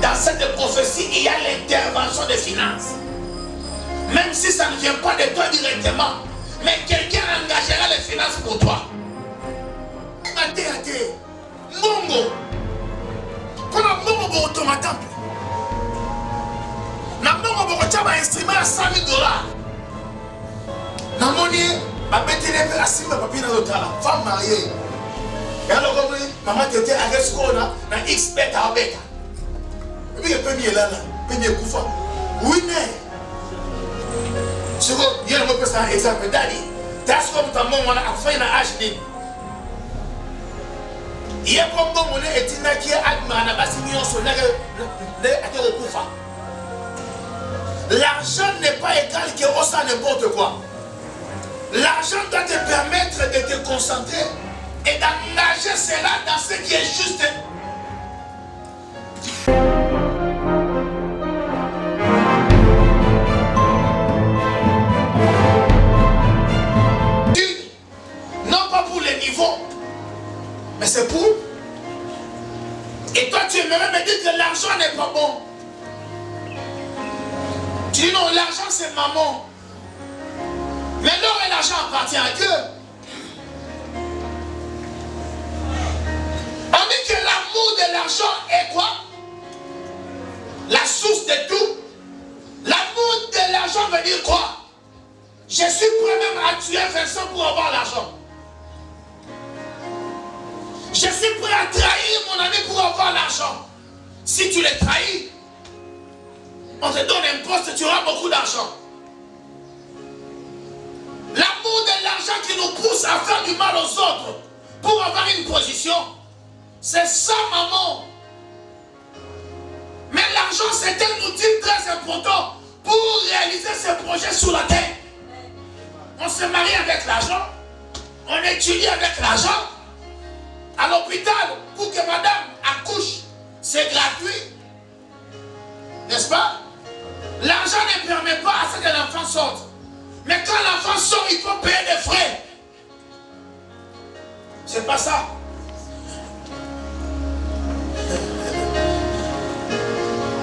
Dans cette prophétie, il y a l'intervention des finances. Même si ça ne vient pas de toi directement, mais quelqu'un engagera les finances pour toi. Mongo. Quand on a mongo automatique. Na mongo boko chaba instrument à $100,000. Na moni ba betele pe asima papi na lotala. Femme mariée. Et alors comme maman tete avec ce qu'on a na X beta beta. Et puis il peut mieux là, peut mieux koufa. Oui mais. Siko yele mo pesa un exemple dadi. Tas comme ta maman a fait na HD. Il y a comme mon monnaie et tina qui est admana basignon sur le koufa. L'argent n'est pas égal que on ça n'importe quoi. L'argent doit te permettre de te concentrer et d'engager cela dans ce qui est juste. Non pas pour les niveaux, mais c'est pour. Et toi tu aimerais me dire que l'argent n'est pas bon. Tu dis non, l'argent c'est maman. Mais l'or et l'argent appartient à Dieu. On dit que l'amour de l'argent est quoi? La source de tout. L'amour de l'argent veut dire quoi? Je suis prêt même à tuer Vincent pour avoir l'argent. Je suis prêt à trahir mon ami pour avoir l'argent. Si tu les trahis, on te donne un poste, tu auras beaucoup d'argent. L'amour de l'argent qui nous pousse à faire du mal aux autres pour avoir une position, c'est ça, maman. Mais l'argent, c'est un outil très important pour réaliser ses projets sur la terre. On se marie avec l'argent, on étudie avec l'argent. À l'hôpital, pour que madame accouche, c'est gratuit. N'est-ce pas? L'argent ne permet pas à ce que l'enfant sorte. Mais quand l'enfant sort, il faut payer des frais. C'est pas ça.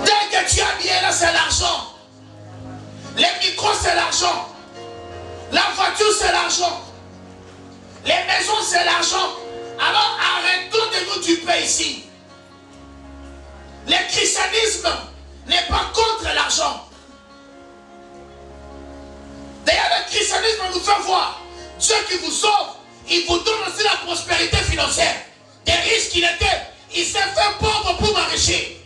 Dès que tu as bien là, c'est l'argent. Les micros, c'est l'argent. La voiture, c'est l'argent. Les maisons, c'est l'argent. Alors arrêtons de nous duper ici. Le christianisme n'est pas contre l'argent. D'ailleurs, le christianisme nous fait voir Dieu qui vous sauve, il vous donne aussi la prospérité financière. Des riches qu'il était, il s'est fait pauvre pour m'enrichir.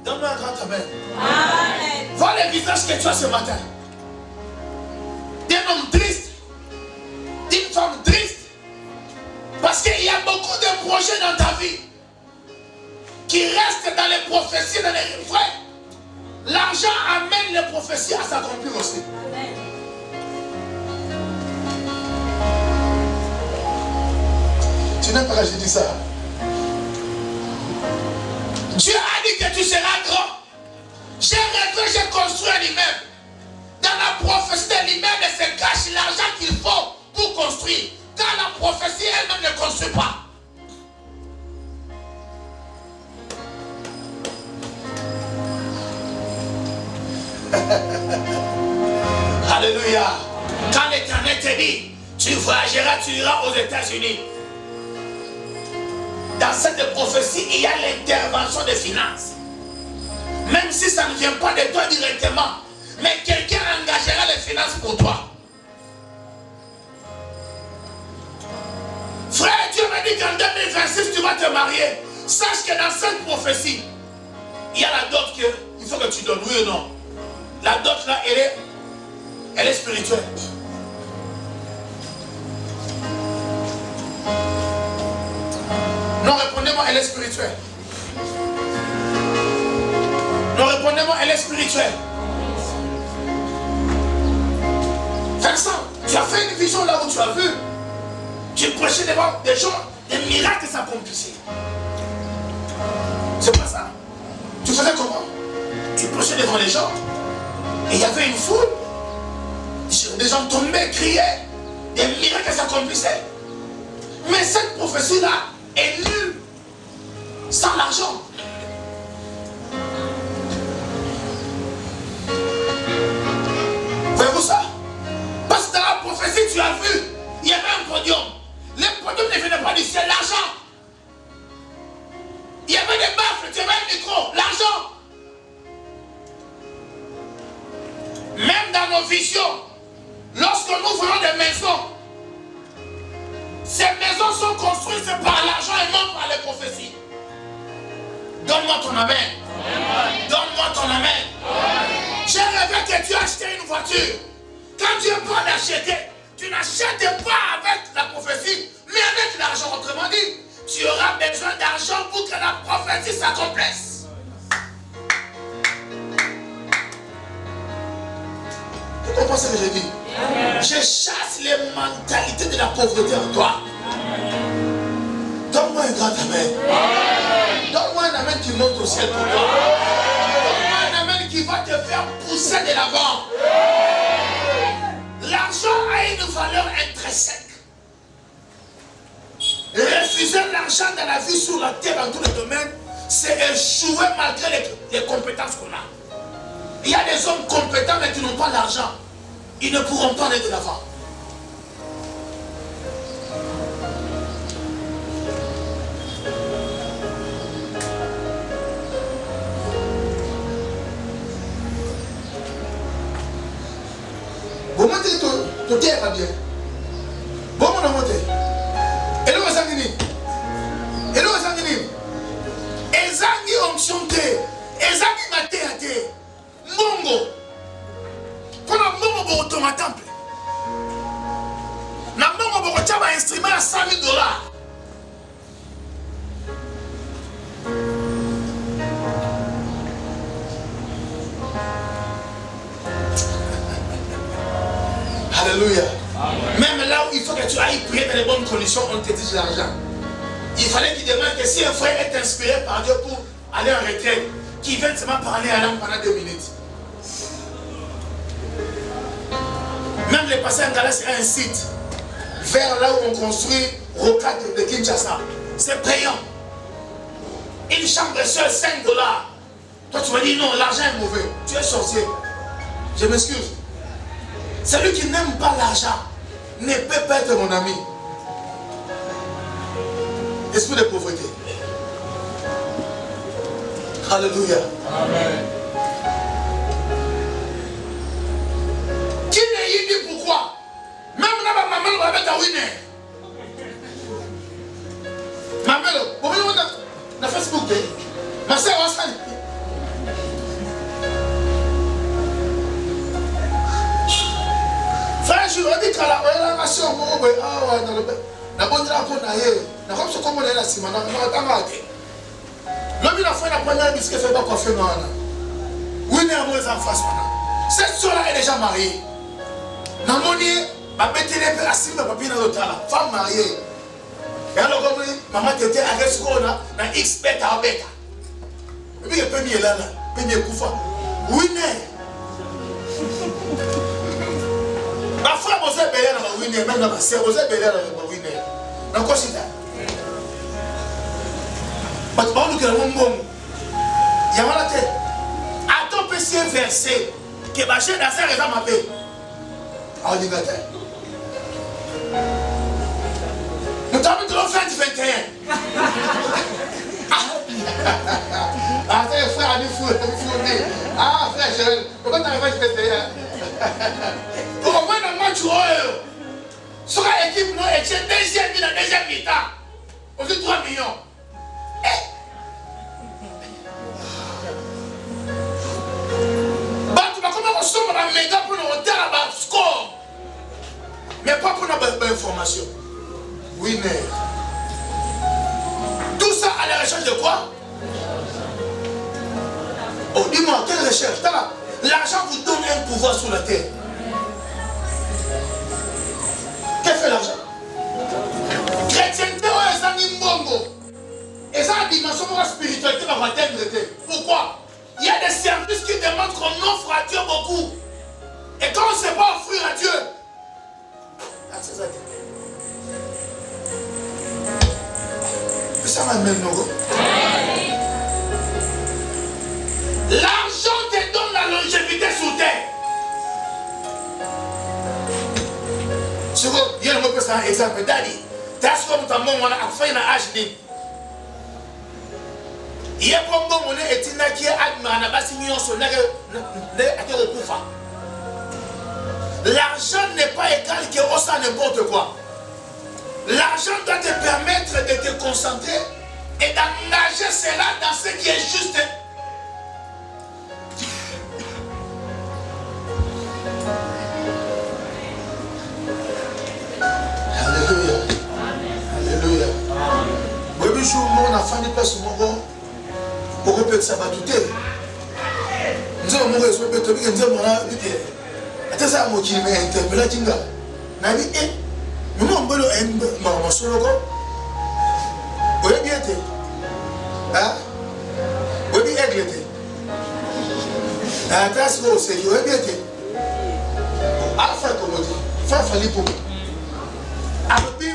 Donne-moi un grand amen. Amen. Vois le visage que tu as ce matin. D'un homme triste, d'une femme triste. Parce qu'il y a beaucoup de projets dans ta vie qui restent dans les prophéties, dans les frères. L'argent amène les prophéties à s'accomplir aussi. Amen. Tu n'aimes pas que je dis ça? Dieu a dit que tu seras grand. J'ai rêvé, j'ai construit un immeuble. Dans la prophétie de l'immeuble se cache l'argent qu'il faut pour construire. Quand la prophétie elle-même ne construit pas. Alléluia. Quand l'Éternel te dit, tu voyageras, tu iras aux États-Unis. Dans cette prophétie, il y a l'intervention des finances. Même si ça ne vient pas de toi directement, mais quelqu'un engagera les finances pour toi. Frère, Dieu m'a dit qu'en 2026, tu vas te marier. Sache que dans cette prophétie, il y a la dot qu'il faut que tu donnes, oui ou non? La dot là, elle est spirituelle. Non, répondez-moi, elle est spirituelle. Non, répondez-moi, elle est spirituelle. Vincent, tu as fait une vision là où tu as vu. Tu prêchais devant des gens, des miracles s'accomplissaient. C'est pas ça. Tu faisais comment? Tu prêchais devant les gens. Et il y avait une foule. Des gens tombaient, criaient. Des miracles s'accomplissaient. Mais cette prophétie-là est nulle. sans l'argent. Voyez-vous ça? Parce que dans la prophétie, tu as vu, il y avait un podium. Le podium ne venait pas du ciel, l'argent. Il y avait des baffles, il y avait un micro, l'argent. Même dans nos visions, lorsque nous voyons des maisons, ces maisons sont construites par l'argent et non par les prophéties. Donne-moi ton amen. Donne-moi ton amen. J'ai rêvé que tu as acheté une voiture. Quand Dieu parle d'acheter, tu n'achètes pas avec la prophétie, mais avec l'argent. Autrement dit, tu auras besoin d'argent pour que la prophétie s'accomplisse. Tu comprends ce que je dis? Je chasse les mentalités de la pauvreté en toi. Donne-moi un grand amen. Donne-moi un amen qui monte au ciel pour toi. Donne-moi un amen qui va te faire pousser de l'avant. L'argent a une valeur intrinsèque. Refuser l'argent dans la vie sur la terre, dans tous les domaines, c'est échouer malgré les compétences qu'on a. Il y a des hommes compétents mais qui n'ont pas l'argent. Ils ne pourront pas aller de l'avant. Bon, monter ton terre va bien. Bon, on a monté. Et là, on a gagné. Et là, on a gagné. Et ça, on chanté. Et ça, on a été. Mongo. Quand on a mongo dans ma temple. Na mongo, on a un instrument à $100,000. Alléluia. Même là où il faut que tu ailles prier dans les bonnes conditions, on te dit l'argent. Il fallait qu'il demande que si un frère est inspiré par Dieu pour aller en retraite, qu'il vienne seulement parler à l'âme pendant 2 minutes. Même les passants en c'est un site vers là où on construit Rocade de Kinshasa. C'est payant. Une chambre seule, $5. Toi tu vas dire non, l'argent est mauvais. Tu es sorcier. Je m'excuse. Celui qui n'aime pas l'argent ne peut pas être mon ami. Esprit de pauvreté. Alléluia. Amen. Qui n'est dit pourquoi? Même là, ma maman va mettre à winner. Ma mère, vous voyez, on a Facebook. Ma soeur, on s'en dit. Frère, je vous dis qu'à la relation, la bonne drapeau d'ailleurs, la comme ce qu'on a la semaine, on a raté. L'homme il a fait la première biscuit fait pas coiffer non. Oui, mais à moi en face maintenant. Cette soeur-là est déjà mariée. Namoni, ma bête est la cible, ma papier dans l'autre là, femme mariée. Et alors comme maman t'était avec ce qu'on a, dans X bêta à bêta. Et puis il peut mieux là, peut mieux koufa. Oui, mais. Ma frère, vous êtes belé dans la winner, même dans ma sœur, vous êtes belé dans la winner. Dans quoi c'est là? Mais tu parles de mon bon. Il y a la tête. Attends, petit verset que ma chaîne d'affaires est dans ma paix. En liberté. Nous t'avons de l'offre du 21. Ah, c'est frère, il faut. Ah, frère, je. Pourquoi tu arrives à 21? Au moins, dans le match, sur l'équipe, nous étions deuxième mi-temps. On dit 3 millions. Bah, tu vas comment on somme la méga pour nous retard à score. Mais pas pour notre information. Winner. Tout ça à la recherche de quoi? Oh, dis-moi, quelle recherche? L'argent vous donne un pouvoir sur la terre. Qu'est-ce que fait l'argent? Chrétienté, c'est un imbongo. Et ça, la dimension de la spiritualité va atteindre. Pourquoi? Il y a des services qui demandent qu'on offre à Dieu beaucoup. Et quand on ne sait pas offrir à Dieu, c'est ça. Ça m'amène, non? c'est un exemple. Dadi, t'as ce qu'on t'a montré, on a fait une âge. Il y a comme bon, on est étina qui est admis, on a passé millions sur le. L'argent n'est pas égal que on sait n'importe quoi. L'argent doit te permettre de te concentrer et d'engager cela dans ce qui est juste. Alléluia. Alléluia. Oui, mais je mon enfant n'est pas sur mon corps. Pour que ça va douter. Nous avons mon réseau, nous avons mon idée. Attends, ça m'a dit, mais interpellé, Tinga. N'a dit, nous avons besoin de solo. Oui, bien été. Hein? Oui, bien été. Attends, c'est oui, bien été. Alpha, comme on dit, fa fali pour. Après,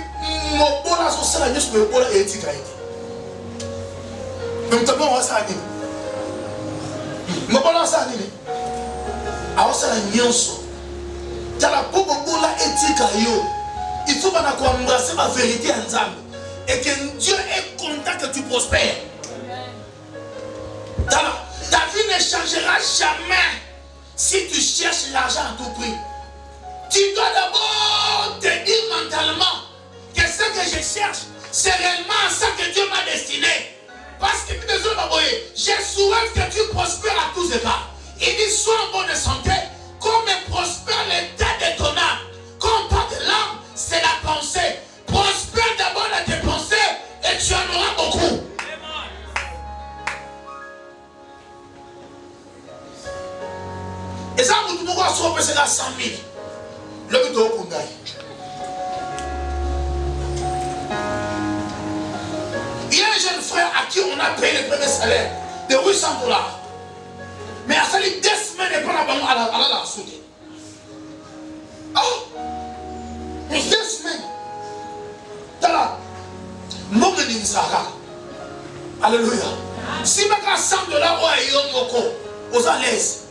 mon bon là, sur ça, je me bon là, et éthique. Même temps, on va s'arrêter. Mon bon là, ça arrive. Alors, ça la nuance. T'as la pauvre bon là, éthique. Il faut qu'on embrasser ma vérité ensemble. Et que Dieu est content que tu prospères. Ta vie ne changera jamais si tu cherches l'argent à tout prix. Tu dois d'abord te dire mentalement que ce que je cherche, c'est réellement ça que Dieu m'a destiné. Parce que je souhaite que tu prospères à tous égards. Il dit sois en bonne santé, comme prospère l'état de ton âme. Quand on parle de l'âme, c'est la pensée. Prospère d'abord dans tes pensées et tu en auras beaucoup. Et ça, vous pouvez voir sur le 100 000. Le but de Okundaï. Il y a un jeune frère à qui on a payé le premier salaire de 800 $. Mais à ça, il 2 semaines et pas la banque à la souder. Oh! 2 semaines. T'as là. Mon alléluia. Si tu as 100 $, aux à l'aise.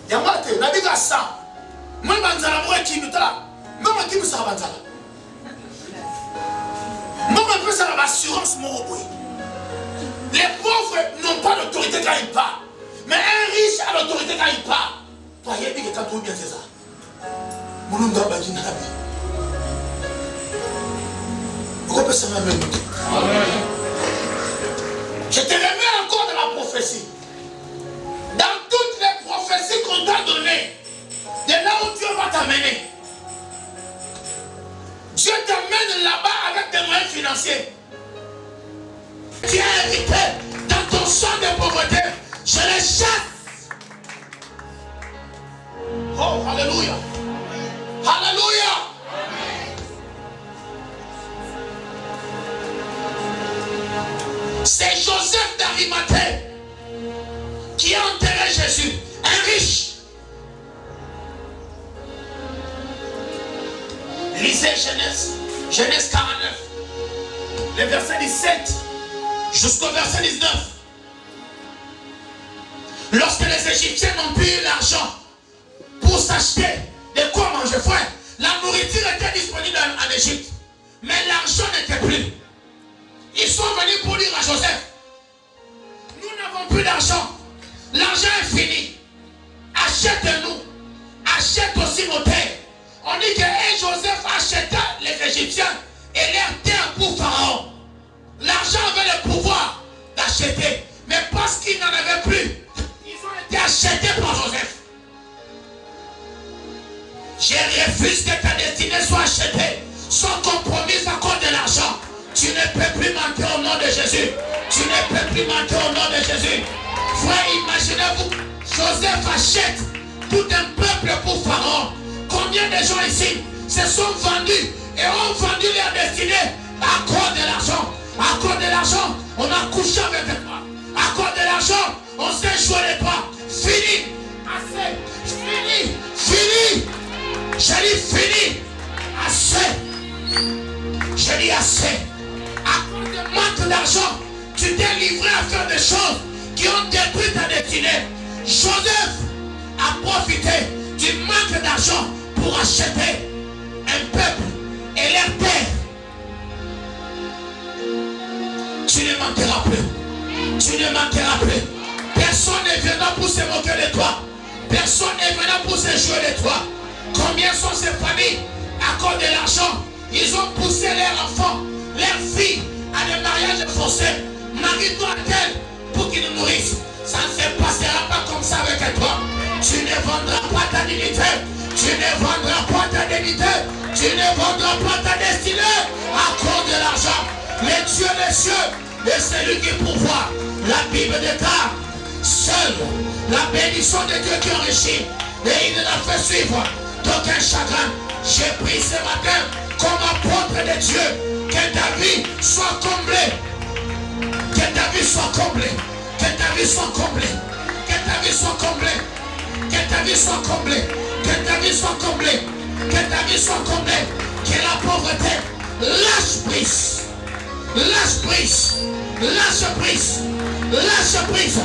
Il y a moi, tu as 100. Moi, je suis là. Moi, je suis là. Moi, je suis là. Assurance. Les pauvres n'ont pas d'autorité quand ils parlent. Mais un riche a l'autorité quand il parle. Toi, il y a dit que quand tu bien, c'est ça. Pourquoi ça m'a même? Je te remets encore de la prophétie. Dans toutes les prophéties qu'on t'a données, de là où Dieu va t'amener, Dieu t'amène là-bas avec des moyens financiers. Tu es hérité dans ton champ de pauvreté. Je les chasse. Oh, alléluia. Alléluia. C'est Joseph d'Arimathée qui a enterré Jésus, un riche. Lisez Genèse 49, le verset 17 jusqu'au verset 19. Lorsque les Égyptiens n'ont plus eu l'argent pour s'acheter de quoi manger, frère, la nourriture était disponible en Égypte, mais l'argent n'était plus. Ils sont venus pour dire à Joseph, nous n'avons plus d'argent, l'argent est fini, achète-nous, achète aussi nos terres. On dit que Joseph acheta les Égyptiens et leurs terres pour Pharaon. L'argent avait le pouvoir d'acheter, mais parce qu'ils n'en avaient plus, ils ont été achetés par Joseph. Je refuse que ta destinée soit achetée, soit compromise à cause de l'argent. Tu ne peux plus mentir au nom de Jésus. Tu ne peux plus mentir au nom de Jésus. Frère, imaginez-vous, Joseph achète tout un peuple pour Pharaon. Combien de gens ici se sont vendus et ont vendu leur destinée à cause de l'argent? À cause de l'argent, on a couché avec toi. À cause de l'argent, on s'est joué les pas. Fini. Assez. Fini. Fini. J'ai dit fini. Assez. J'ai dit assez. À cause de manque d'argent, tu t'es livré à faire des choses qui ont détruit ta destinée. Joseph a profité du manque d'argent pour acheter un peuple et leur terre. Tu ne manqueras plus. Tu ne manqueras plus. Personne ne viendra pour se moquer de toi. Personne ne viendra pour se jouer de toi. Combien sont ces familles à cause de l'argent? Ils ont poussé leurs enfants, leurs filles à des mariages forcés. Marie-toi à tel pour qu'ils nous nourrissent. Ça ne se passera pas comme ça avec toi. Tu ne vendras pas ta dignité. Tu ne vendras pas ta dignité. Tu ne vendras pas ta destinée à cause de l'argent. Mais Dieu des cieux est celui qui pourvoit. La Bible déclare seul la bénédiction de Dieu qui enrichit. Et il ne l'a fait suivre d'aucun chagrin. J'ai pris ce matin comme apôtre de Dieu. Que ta vie soit comblée. Que ta vie soit comblée. Que ta vie soit comblée. Que ta vie soit comblée. Que ta vie soit comblée. Que ta vie soit comblée. Que ta vie soit comblée. Que la pauvreté lâche prise. Lâche prise. Lâche prise. Lâche prise.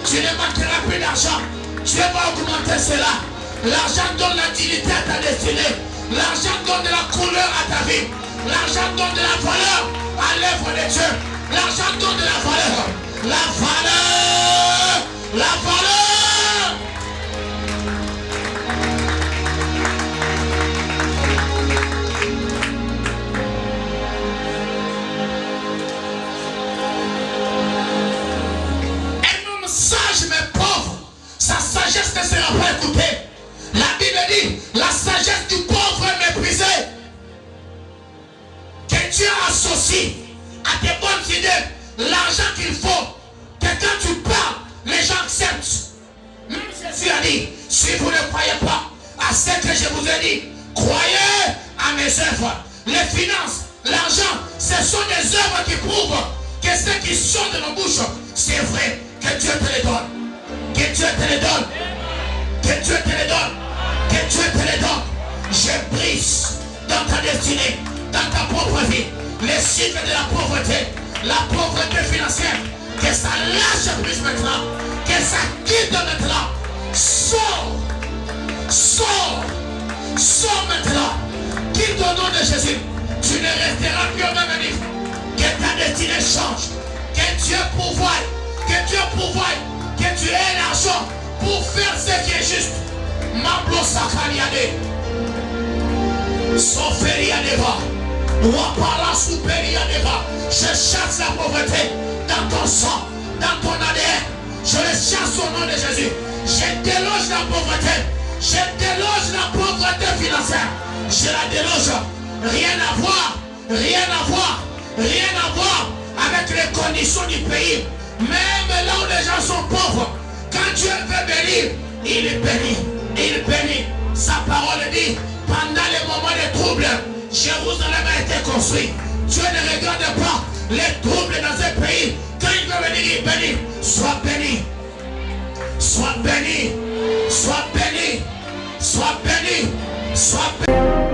Tu ne manqueras plus d'argent. Dieu va augmenter cela. L'argent donne la dignité à ta destinée. L'argent donne de la couleur à ta vie. L'argent donne de la valeur à l'œuvre de Dieu. L'argent donne de la valeur. La valeur. La valeur. Un homme sage mais pauvre, sa sagesse ne sera pas écoutée. La Bible dit, la sagesse du pauvre est méprisée. Que Dieu associe à tes bonnes idées l'argent qu'il faut. Que quand tu parles, les gens acceptent. Même Jésus a dit, si vous ne croyez pas à ce que je vous ai dit, croyez à mes œuvres. Les finances, l'argent, ce sont des œuvres qui prouvent que ce qui sort de nos bouches, c'est vrai. Que Dieu te les donne. Que Dieu te les donne. Que Dieu te les donne. Que Dieu te les donne. Je brise dans ta destinée, dans ta propre vie, les cycles de la pauvreté financière. Que ça lâche prise maintenant. Que ça quitte maintenant. Sors. Sors. Sors maintenant. Quitte au nom de Jésus. Tu ne resteras plus au même niveau. Que ta destinée change. Que Dieu pourvoie. Que Dieu pourvoie. Que tu aies l'argent pour faire ce qui est juste. Mamblo Sakariade. Soferiadeva. Wapala Superiadeva. Je chasse la pauvreté dans ton sang, dans ton ADN. Je le chasse au nom de Jésus. Je déloge la pauvreté. Je déloge la pauvreté financière. Je la déloge. Rien à voir. Rien à voir. Rien à voir avec les conditions du pays. Même là où les gens sont pauvres, quand Dieu veut bénir, il bénit. Il bénit. Sa parole dit, pendant les moments de trouble, Jérusalem a été construit. Dieu ne regarde pas les troubles dans un pays. Quand il veut venir, il bénit. Sois béni. Sois béni. Sois béni. Sois béni. Sois béni.